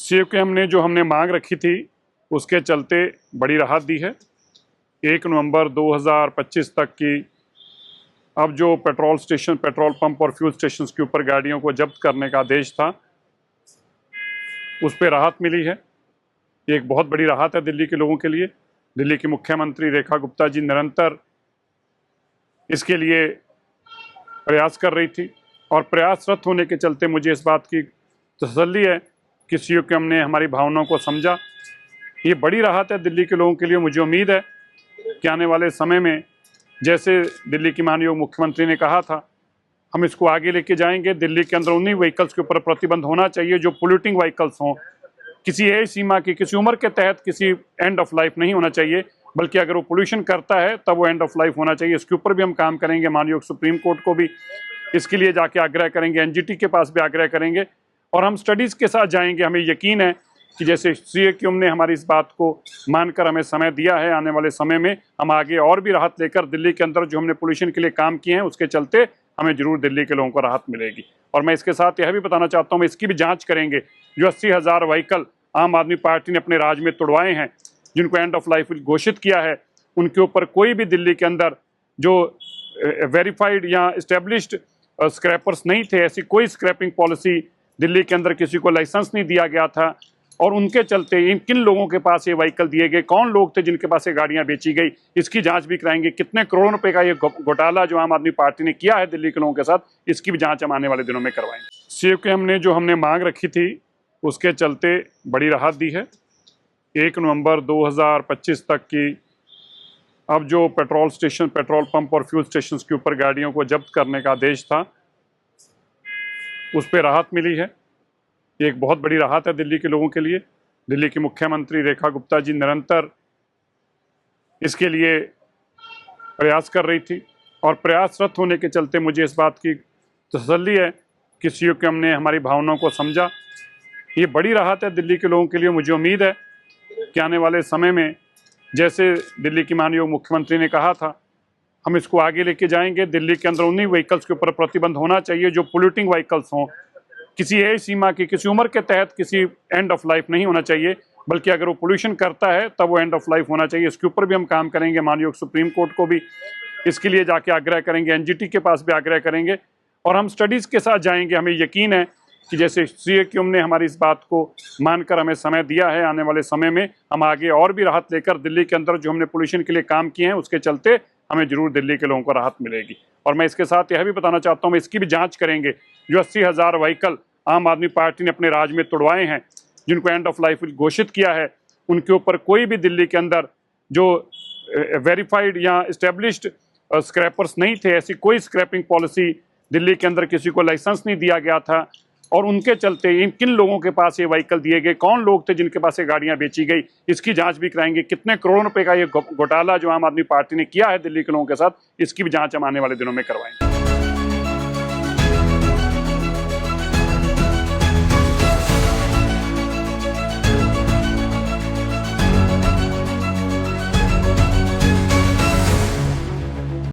CM ने जो हमने मांग रखी थी उसके चलते बड़ी राहत दी है। 1 नवंबर 2025 तक की अब जो पेट्रोल पंप और फ्यूल स्टेशन के ऊपर गाड़ियों को जब्त करने का आदेश था उस पर राहत मिली है। ये एक बहुत बड़ी राहत है दिल्ली के लोगों के लिए। दिल्ली की मुख्यमंत्री रेखा गुप्ता जी निरंतर इसके लिए प्रयास कर रही थी और प्रयासरत होने के चलते मुझे इस बात की तसल्ली है कि सीएम ने हमारी भावनाओं को समझा। ये बड़ी राहत है दिल्ली के लोगों के लिए। मुझे उम्मीद है कि आने वाले समय में जैसे दिल्ली की माननीय मुख्यमंत्री ने कहा था हम इसको आगे लेके जाएंगे। दिल्ली के अंदर उन्हीं व्हीकल्स के ऊपर प्रतिबंध होना चाहिए जो पोल्यूटिंग व्हीकल्स हों। किसी एज सीमा की, किसी उम्र के तहत किसी एंड ऑफ लाइफ नहीं होना चाहिए, बल्कि अगर वो पोल्यूशन करता है तब वो एंड ऑफ लाइफ होना चाहिए। इसके ऊपर भी हम काम करेंगे। माननीय सुप्रीम कोर्ट को भी इसके लिए जाके आग्रह करेंगे, एनजीटी के पास भी आग्रह करेंगे और हम स्टडीज़ के साथ जाएंगे। हमें यकीन है कि जैसे सीएम ने हमारी इस बात को मानकर हमें समय दिया है, आने वाले समय में हम आगे और भी राहत लेकर दिल्ली के अंदर जो हमने पोल्यूशन के लिए काम किए हैं उसके चलते हमें जरूर दिल्ली के लोगों को राहत मिलेगी। और मैं इसके साथ यह भी बताना चाहता हूँ, इसकी भी जांच करेंगे। जो 80,000 व्हीकल आम आदमी पार्टी ने अपने राज में तुड़वाए हैं, जिनको एंड ऑफ लाइफ घोषित किया है, उनके ऊपर कोई भी दिल्ली के अंदर जो वेरीफाइड या इस्टेब्लिश्ड स्क्रैपर्स नहीं थे, ऐसी कोई स्क्रैपिंग पॉलिसी दिल्ली के अंदर किसी को लाइसेंस नहीं दिया गया था। और उनके चलते इन किन लोगों के पास ये व्हीकल दिए गए, कौन लोग थे जिनके पास ये गाड़ियां बेची गई, इसकी जांच भी कराएंगे। कितने करोड़ रुपए का ये घोटाला जो आम आदमी पार्टी ने किया है दिल्ली के लोगों के साथ, इसकी भी जांच हम आने वाले दिनों में करवाएंगे। सीएम ने जो हमने मांग रखी थी उसके चलते बड़ी राहत दी है। 1 नवंबर 2025 तक की अब जो पेट्रोल पंप और फ्यूल स्टेशन के ऊपर गाड़ियों को जब्त करने का आदेश था उस पर राहत मिली है। ये एक बहुत बड़ी राहत है दिल्ली के लोगों के लिए। दिल्ली की मुख्यमंत्री रेखा गुप्ता जी निरंतर इसके लिए प्रयास कर रही थी और प्रयासरत होने के चलते मुझे इस बात की तसल्ली है कि सीएम ने हमारी भावनाओं को समझा। ये बड़ी राहत है दिल्ली के लोगों के लिए। मुझे उम्मीद है कि आने वाले समय में जैसे दिल्ली की माननीय मुख्यमंत्री ने कहा था हम इसको आगे लेके जाएंगे। दिल्ली के अंदर उन्हीं व्हीकल्स के ऊपर प्रतिबंध होना चाहिए जो पोल्यूटिंग व्हीकल्स हों। किसी एज सीमा की, किसी उम्र के तहत किसी एंड ऑफ लाइफ नहीं होना चाहिए, बल्कि अगर वो पोल्यूशन करता है तब वो एंड ऑफ लाइफ होना चाहिए। इसके ऊपर भी हम काम करेंगे। माननीय सुप्रीम कोर्ट को भी इसके लिए जाके आग्रह करेंगे, एनजीटी के पास भी आग्रह करेंगे और हम स्टडीज़ के साथ जाएंगे। हमें यकीन है कि जैसे सीएम ने हमारी इस बात को मानकर हमें समय दिया है, आने वाले समय में हम आगे और भी राहत लेकर दिल्ली के अंदर जो हमने पोल्यूशन के लिए काम किए हैं उसके चलते हमें जरूर दिल्ली के लोगों को राहत मिलेगी। और मैं इसके साथ यह भी बताना चाहता हूँ, इसकी भी जांच करेंगे। जो 80,000 व्हीकल आम आदमी पार्टी ने अपने राज में तुड़वाए हैं, जिनको एंड ऑफ लाइफ घोषित किया है, उनके ऊपर कोई भी दिल्ली के अंदर जो वेरीफाइड या इस्टेब्लिश्ड स्क्रैपर्स नहीं थे, ऐसी कोई स्क्रैपिंग पॉलिसी दिल्ली के अंदर किसी को लाइसेंस नहीं दिया गया था। और उनके चलते इन किन लोगों के पास ये व्हीकल दिए गए, कौन लोग थे जिनके पास ये गाड़ियां बेची गई, इसकी जांच भी कराएंगे। कितने करोड़ रुपए का ये घोटाला जो आम आदमी पार्टी ने किया है दिल्ली के लोगों के साथ, इसकी भी जांच हम आने वाले दिनों में करवाएंगे।